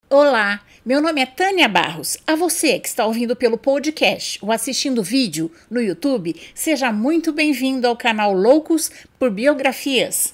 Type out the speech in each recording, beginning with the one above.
Olá, meu nome é Tânia Barros. A você que está ouvindo pelo podcast ou assistindo vídeo no YouTube, seja muito bem-vindo ao canal Loucos por Biografias.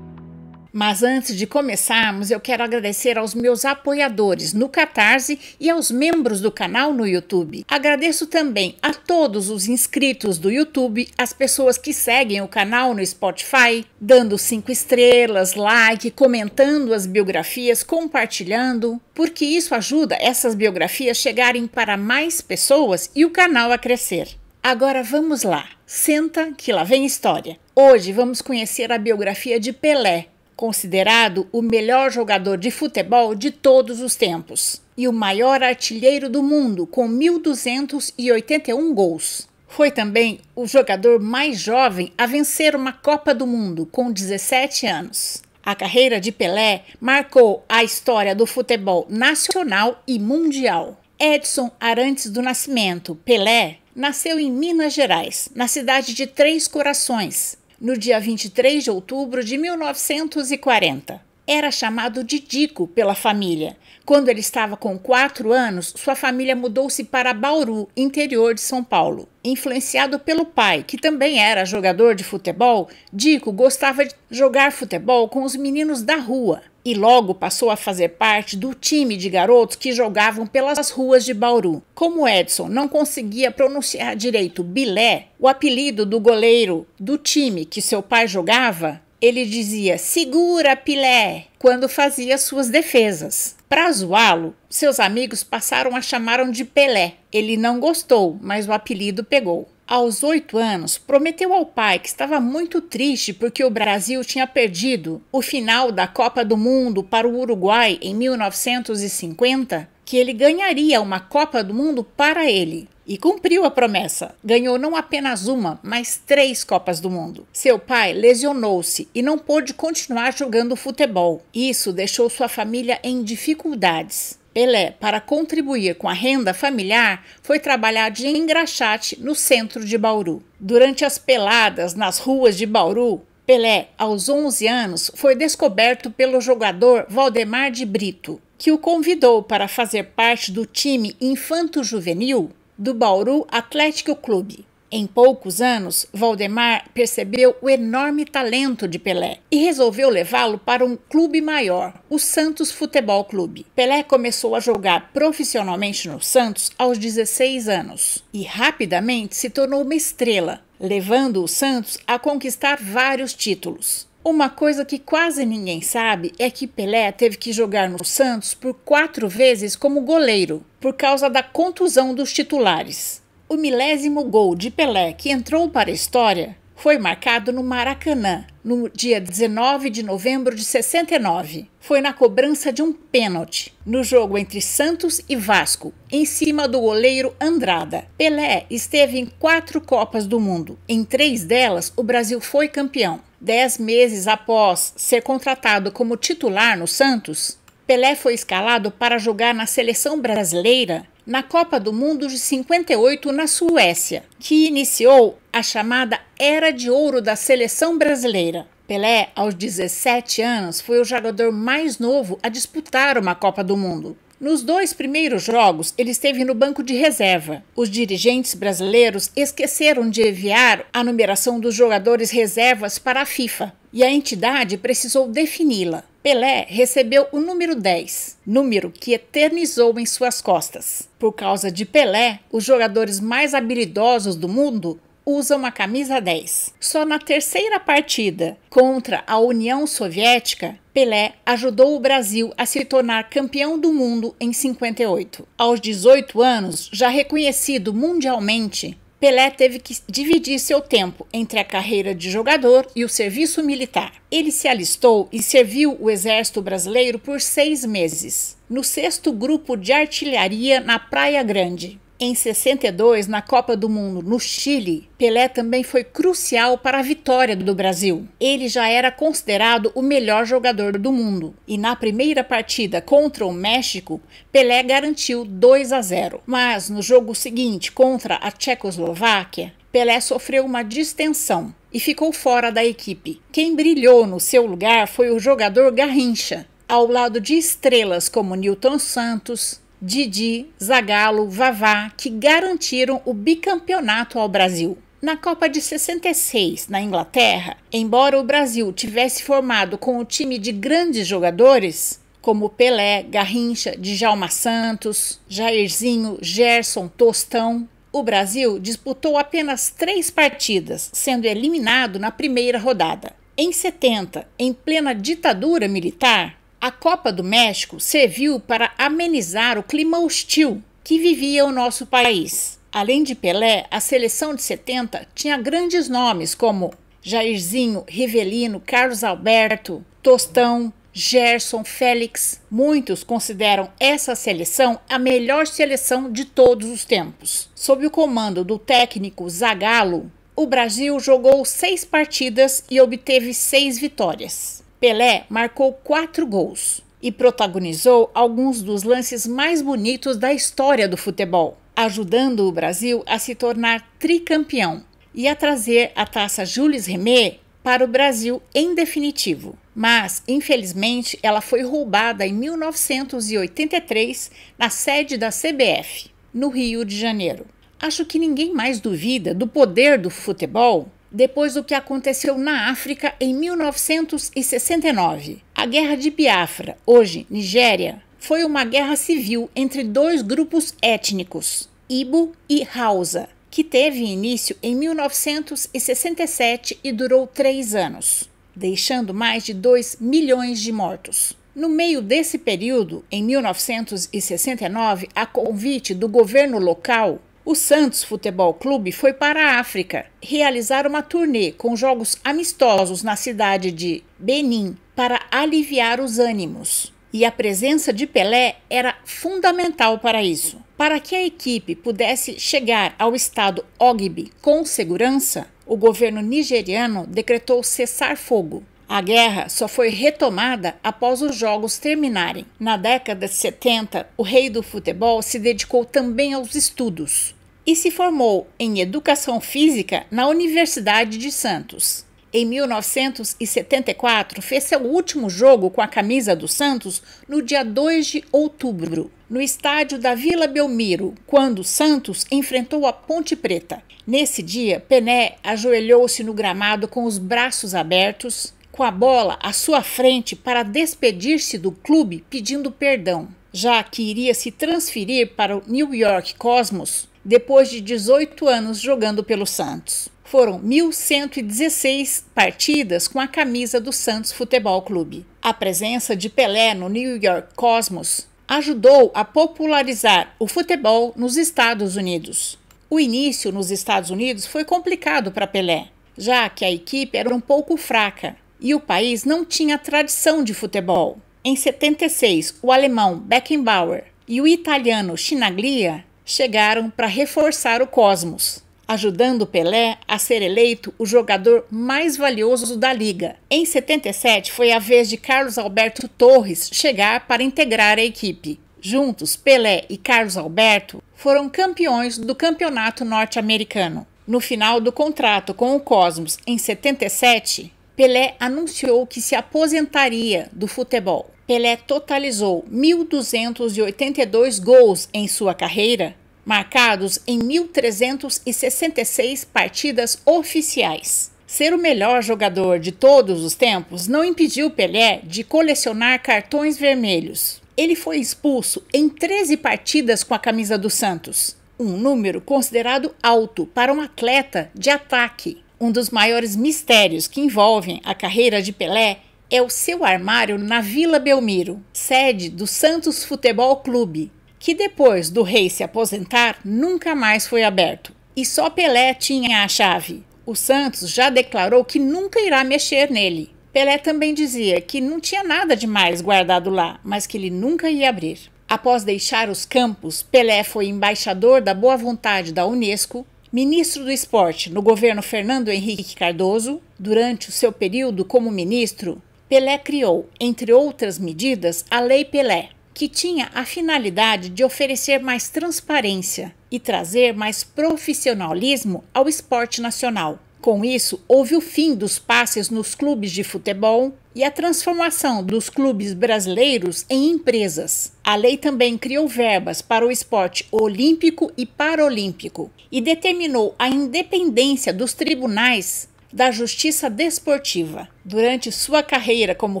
Mas antes de começarmos, eu quero agradecer aos meus apoiadores no Catarse e aos membros do canal no YouTube. Agradeço também a todos os inscritos do YouTube, as pessoas que seguem o canal no Spotify, dando 5 estrelas, like, comentando as biografias, compartilhando, porque isso ajuda essas biografias a chegarem para mais pessoas e o canal a crescer. Agora vamos lá, senta que lá vem história. Hoje vamos conhecer a biografia de Pelé, considerado o melhor jogador de futebol de todos os tempos e o maior artilheiro do mundo, com 1.281 gols. Foi também o jogador mais jovem a vencer uma Copa do Mundo, com 17 anos. A carreira de Pelé marcou a história do futebol nacional e mundial. Edson Arantes do Nascimento, Pelé, nasceu em Minas Gerais, na cidade de Três Corações, no dia 23 de outubro de 1940. Era chamado de Dico pela família. Quando ele estava com 4 anos, sua família mudou-se para Bauru, interior de São Paulo. Influenciado pelo pai, que também era jogador de futebol, Dico gostava de jogar futebol com os meninos da rua e logo passou a fazer parte do time de garotos que jogavam pelas ruas de Bauru. Como Edson não conseguia pronunciar direito Bilé, o apelido do goleiro do time que seu pai jogava, ele dizia "segura, Pilé", quando fazia suas defesas. Para zoá-lo, seus amigos passaram a chamá-lo de Pelé. Ele não gostou, mas o apelido pegou. Aos 8 anos, prometeu ao pai, que estava muito triste porque o Brasil tinha perdido o final da Copa do Mundo para o Uruguai em 1950, que ele ganharia uma Copa do Mundo para ele. E cumpriu a promessa. Ganhou não apenas uma, mas 3 Copas do Mundo. Seu pai lesionou-se e não pôde continuar jogando futebol. Isso deixou sua família em dificuldades. Pelé, para contribuir com a renda familiar, foi trabalhar de engraxate no centro de Bauru. Durante as peladas nas ruas de Bauru, Pelé, aos 11 anos, foi descoberto pelo jogador Valdemar de Brito, que o convidou para fazer parte do time infanto-juvenil do Bauru Atlético Clube. Em poucos anos, Valdemar percebeu o enorme talento de Pelé e resolveu levá-lo para um clube maior, o Santos Futebol Clube. Pelé começou a jogar profissionalmente no Santos aos 16 anos e rapidamente se tornou uma estrela, levando o Santos a conquistar vários títulos. Uma coisa que quase ninguém sabe é que Pelé teve que jogar no Santos por 4 vezes como goleiro, por causa da contusão dos titulares. O 10º gol de Pelé que entrou para a história foi marcado no Maracanã, no dia 19 de novembro de 69. Foi na cobrança de um pênalti, no jogo entre Santos e Vasco, em cima do goleiro Andrada. Pelé esteve em 4 Copas do Mundo. Em 3 delas, o Brasil foi campeão. 10 meses após ser contratado como titular no Santos, Pelé foi escalado para jogar na seleção brasileira na Copa do Mundo de 58 na Suécia, que iniciou a chamada Era de Ouro da seleção brasileira. Pelé, aos 17 anos, foi o jogador mais novo a disputar uma Copa do Mundo. Nos 2 primeiros jogos, ele esteve no banco de reserva. Os dirigentes brasileiros esqueceram de enviar a numeração dos jogadores reservas para a FIFA e a entidade precisou defini-la. Pelé recebeu o número 10, número que eternizou em suas costas. Por causa de Pelé, os jogadores mais habilidosos do mundo usam a camisa 10. Só na 3ª partida contra a União Soviética, Pelé ajudou o Brasil a se tornar campeão do mundo em 58. Aos 18 anos, já reconhecido mundialmente, Pelé teve que dividir seu tempo entre a carreira de jogador e o serviço militar. Ele se alistou e serviu o Exército Brasileiro por 6 meses, no 6º Grupo de Artilharia na Praia Grande. Em 62, na Copa do Mundo no Chile, Pelé também foi crucial para a vitória do Brasil. Ele já era considerado o melhor jogador do mundo e na primeira partida contra o México, Pelé garantiu 2-0. Mas no jogo seguinte contra a Tchecoslováquia, Pelé sofreu uma distensão e ficou fora da equipe. Quem brilhou no seu lugar foi o jogador Garrincha, ao lado de estrelas como Nilton Santos, Didi, Zagallo, Vavá, que garantiram o bicampeonato ao Brasil. Na Copa de 66, na Inglaterra, embora o Brasil tivesse formado com um time de grandes jogadores, como Pelé, Garrincha, Djalma Santos, Jairzinho, Gerson, Tostão, o Brasil disputou apenas 3 partidas, sendo eliminado na primeira rodada. Em 70, em plena ditadura militar, a Copa do México serviu para amenizar o clima hostil que vivia o nosso país. Além de Pelé, a seleção de 70 tinha grandes nomes como Jairzinho, Rivelino, Carlos Alberto, Tostão, Gerson, Félix. Muitos consideram essa seleção a melhor seleção de todos os tempos. Sob o comando do técnico Zagallo, o Brasil jogou 6 partidas e obteve 6 vitórias. Pelé marcou 4 gols e protagonizou alguns dos lances mais bonitos da história do futebol, ajudando o Brasil a se tornar tricampeão e a trazer a taça Jules Rimet para o Brasil em definitivo. Mas, infelizmente, ela foi roubada em 1983 na sede da CBF, no Rio de Janeiro. Acho que ninguém mais duvida do poder do futebol depois do que aconteceu na África em 1969. A Guerra de Biafra, hoje Nigéria, foi uma guerra civil entre 2 grupos étnicos, Ibo e Hausa, que teve início em 1967 e durou 3 anos, deixando mais de 2 milhões de mortos. No meio desse período, em 1969, a convite do governo local, o Santos Futebol Clube foi para a África realizar uma turnê com jogos amistosos na cidade de Benin para aliviar os ânimos. E a presença de Pelé era fundamental para isso. Para que a equipe pudesse chegar ao estado Ogbi com segurança, o governo nigeriano decretou cessar-fogo. A guerra só foi retomada após os jogos terminarem. Na década de 70, o rei do futebol se dedicou também aos estudos e se formou em educação física na Universidade de Santos. Em 1974, fez seu último jogo com a camisa do Santos no dia 2 de outubro, no estádio da Vila Belmiro, quando o Santos enfrentou a Ponte Preta. Nesse dia, Pelé ajoelhou-se no gramado com os braços abertos, com a bola à sua frente para despedir-se do clube pedindo perdão, já que iria se transferir para o New York Cosmos depois de 18 anos jogando pelo Santos. Foram 1.116 partidas com a camisa do Santos Futebol Clube. A presença de Pelé no New York Cosmos ajudou a popularizar o futebol nos Estados Unidos. O início nos Estados Unidos foi complicado para Pelé, já que a equipe era um pouco fraca e o país não tinha tradição de futebol. Em 76, o alemão Beckenbauer e o italiano Chinaglia chegaram para reforçar o Cosmos, ajudando Pelé a ser eleito o jogador mais valioso da liga. Em 77, foi a vez de Carlos Alberto Torres chegar para integrar a equipe. Juntos, Pelé e Carlos Alberto foram campeões do campeonato norte-americano. No final do contrato com o Cosmos, em 77, Pelé anunciou que se aposentaria do futebol. Pelé totalizou 1.282 gols em sua carreira, marcados em 1.366 partidas oficiais. Ser o melhor jogador de todos os tempos não impediu Pelé de colecionar cartões vermelhos. Ele foi expulso em 13 partidas com a camisa do Santos, um número considerado alto para um atleta de ataque. Um dos maiores mistérios que envolvem a carreira de Pelé é o seu armário na Vila Belmiro, sede do Santos Futebol Clube, que depois do rei se aposentar nunca mais foi aberto. E só Pelé tinha a chave. O Santos já declarou que nunca irá mexer nele. Pelé também dizia que não tinha nada de mais guardado lá, mas que ele nunca ia abrir. Após deixar os campos, Pelé foi embaixador da boa vontade da Unesco, ministro do esporte no governo Fernando Henrique Cardoso. Durante o seu período como ministro, Pelé criou, entre outras medidas, a Lei Pelé, que tinha a finalidade de oferecer mais transparência e trazer mais profissionalismo ao esporte nacional. Com isso, houve o fim dos passes nos clubes de futebol e a transformação dos clubes brasileiros em empresas. A lei também criou verbas para o esporte olímpico e paralímpico e determinou a independência dos tribunais da justiça desportiva. Durante sua carreira como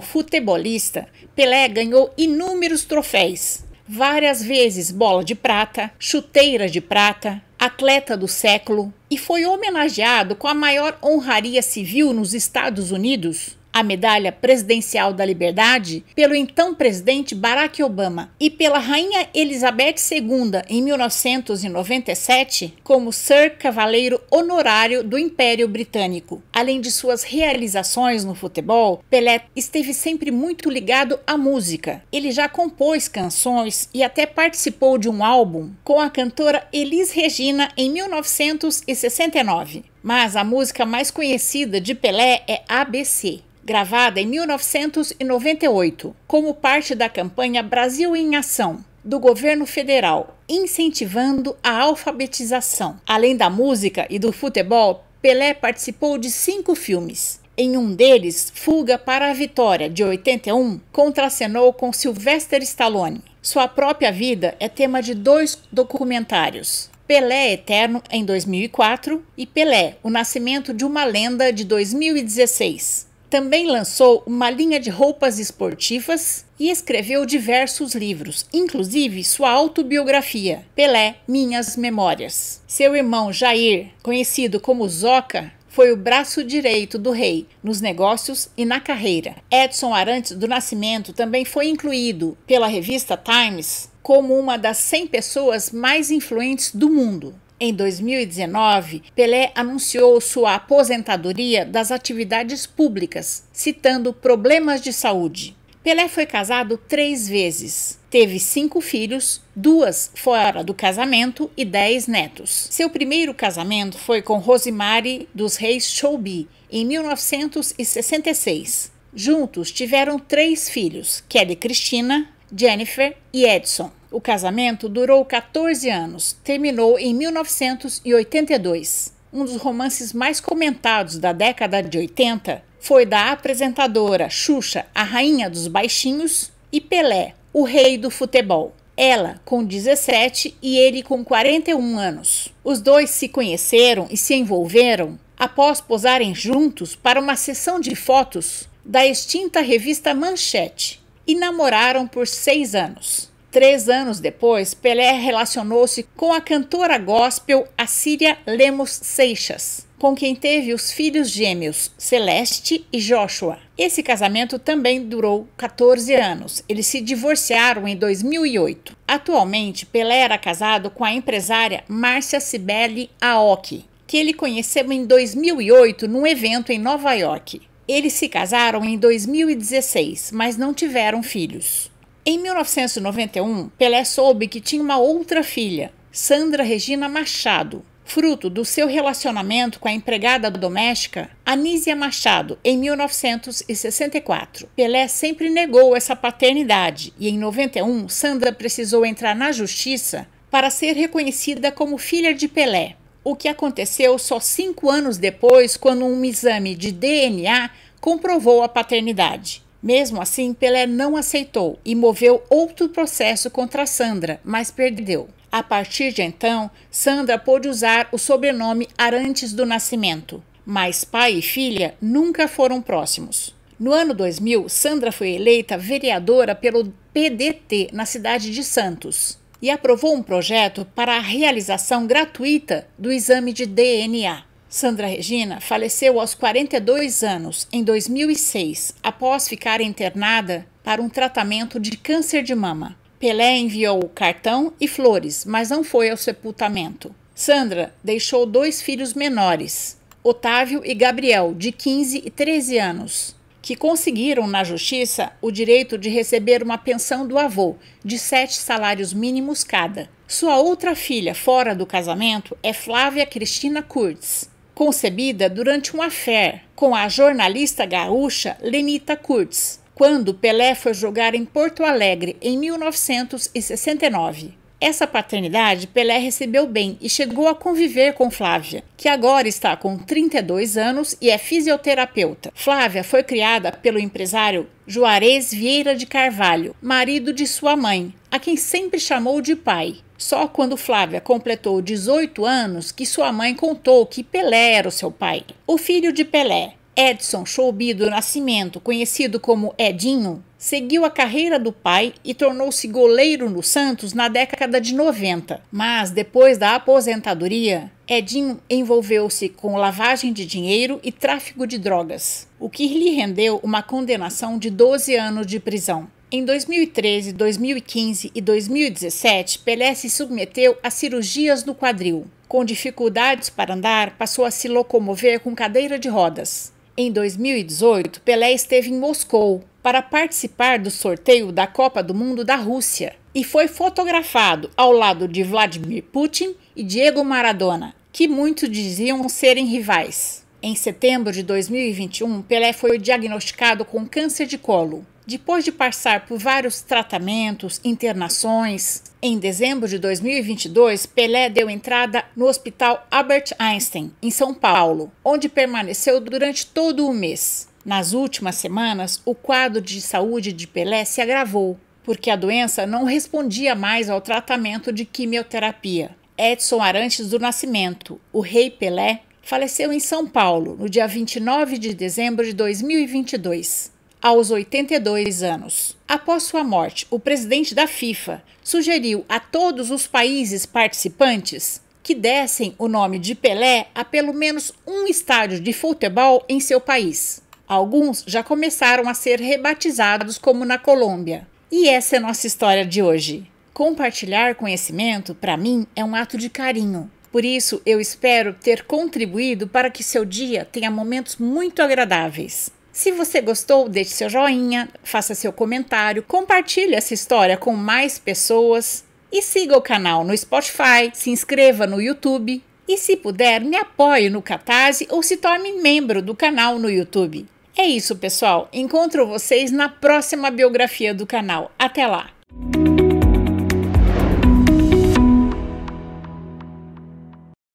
futebolista, Pelé ganhou inúmeros troféus. Várias vezes bola de prata, chuteira de prata, atleta do século, e foi homenageado com a maior honraria civil nos Estados Unidos, a Medalha Presidencial da Liberdade, pelo então presidente Barack Obama e pela Rainha Elizabeth II em 1997 como Sir Cavaleiro Honorário do Império Britânico. Além de suas realizações no futebol, Pelé esteve sempre muito ligado à música. Ele já compôs canções e até participou de um álbum com a cantora Elis Regina em 1969. Mas a música mais conhecida de Pelé é ABC, gravada em 1998, como parte da campanha Brasil em Ação, do governo federal, incentivando a alfabetização. Além da música e do futebol, Pelé participou de 5 filmes. Em um deles, Fuga para a Vitória, de 81, contracenou com Sylvester Stallone. Sua própria vida é tema de 2 documentários: Pelé Eterno, em 2004, e Pelé, o Nascimento de uma Lenda, de 2016. Também lançou uma linha de roupas esportivas e escreveu diversos livros, inclusive sua autobiografia, Pelé, Minhas Memórias. Seu irmão Jair, conhecido como Zoca, foi o braço direito do rei nos negócios e na carreira. Edson Arantes do Nascimento também foi incluído pela revista Times como uma das 100 pessoas mais influentes do mundo. Em 2019, Pelé anunciou sua aposentadoria das atividades públicas, citando problemas de saúde. Pelé foi casado 3 vezes, teve 5 filhos, 2 fora do casamento e 10 netos. Seu primeiro casamento foi com Rosemary dos Reis Choubi, em 1966. Juntos tiveram 3 filhos, Kelly Cristina, Jennifer e Edson. O casamento durou 14 anos, terminou em 1982. Um dos romances mais comentados da década de 80 foi da apresentadora Xuxa, a rainha dos baixinhos, e Pelé, o rei do futebol. Ela com 17 e ele com 41 anos. Os dois se conheceram e se envolveram após posarem juntos para uma sessão de fotos da extinta revista Manchete e namoraram por 6 anos. 3 anos depois, Pelé relacionou-se com a cantora gospel Assíria Lemos Seixas, com quem teve os filhos gêmeos Celeste e Joshua. Esse casamento também durou 14 anos. Eles se divorciaram em 2008. Atualmente, Pelé era casado com a empresária Márcia Cibele Aoki, que ele conheceu em 2008 num evento em Nova York. Eles se casaram em 2016, mas não tiveram filhos. Em 1991, Pelé soube que tinha uma outra filha, Sandra Regina Machado, fruto do seu relacionamento com a empregada doméstica Anísia Machado, em 1964. Pelé sempre negou essa paternidade e, em 91, Sandra precisou entrar na justiça para ser reconhecida como filha de Pelé, o que aconteceu só 5 anos depois, quando um exame de DNA comprovou a paternidade. Mesmo assim, Pelé não aceitou e moveu outro processo contra Sandra, mas perdeu. A partir de então, Sandra pôde usar o sobrenome Arantes do Nascimento, mas pai e filha nunca foram próximos. No ano 2000, Sandra foi eleita vereadora pelo PDT na cidade de Santos e aprovou um projeto para a realização gratuita do exame de DNA. Sandra Regina faleceu aos 42 anos, em 2006, após ficar internada para um tratamento de câncer de mama. Pelé enviou cartão e flores, mas não foi ao sepultamento. Sandra deixou 2 filhos menores, Otávio e Gabriel, de 15 e 13 anos, que conseguiram na justiça o direito de receber uma pensão do avô, de 7 salários mínimos cada. Sua outra filha fora do casamento é Flávia Cristina Kurtz, concebida durante um affair com a jornalista gaúcha Lenita Kurtz. quando Pelé foi jogar em Porto Alegre em 1969. Essa paternidade Pelé recebeu bem e chegou a conviver com Flávia, que agora está com 32 anos e é fisioterapeuta. Flávia foi criada pelo empresário Juarez Vieira de Carvalho, marido de sua mãe, a quem sempre chamou de pai. Só quando Flávia completou 18 anos que sua mãe contou que Pelé era o seu pai. O filho de Pelé, Edson Choube do Nascimento, conhecido como Edinho, seguiu a carreira do pai e tornou-se goleiro no Santos na década de 90. Mas depois da aposentadoria, Edinho envolveu-se com lavagem de dinheiro e tráfico de drogas, o que lhe rendeu uma condenação de 12 anos de prisão. Em 2013, 2015 e 2017, Pelé se submeteu a cirurgias no quadril. Com dificuldades para andar, passou a se locomover com cadeira de rodas. Em 2018, Pelé esteve em Moscou para participar do sorteio da Copa do Mundo da Rússia e foi fotografado ao lado de Vladimir Putin e Diego Maradona, que muitos diziam serem rivais. Em setembro de 2021, Pelé foi diagnosticado com câncer de colo. Depois de passar por vários tratamentos, internações, em dezembro de 2022, Pelé deu entrada no Hospital Albert Einstein, em São Paulo, onde permaneceu durante todo o mês. Nas últimas semanas, o quadro de saúde de Pelé se agravou, porque a doença não respondia mais ao tratamento de quimioterapia. Edson Arantes do Nascimento, o Rei Pelé, faleceu em São Paulo no dia 29 de dezembro de 2022. Aos 82 anos. Após sua morte, o presidente da FIFA sugeriu a todos os países participantes que dessem o nome de Pelé a pelo menos um estádio de futebol em seu país. Alguns já começaram a ser rebatizados, como na Colômbia. E essa é a nossa história de hoje. Compartilhar conhecimento, para mim, é um ato de carinho. Por isso, eu espero ter contribuído para que seu dia tenha momentos muito agradáveis. Se você gostou, deixe seu joinha, faça seu comentário, compartilhe essa história com mais pessoas e siga o canal no Spotify, se inscreva no YouTube e, se puder, me apoie no Catarse ou se torne membro do canal no YouTube. É isso, pessoal. Encontro vocês na próxima biografia do canal. Até lá!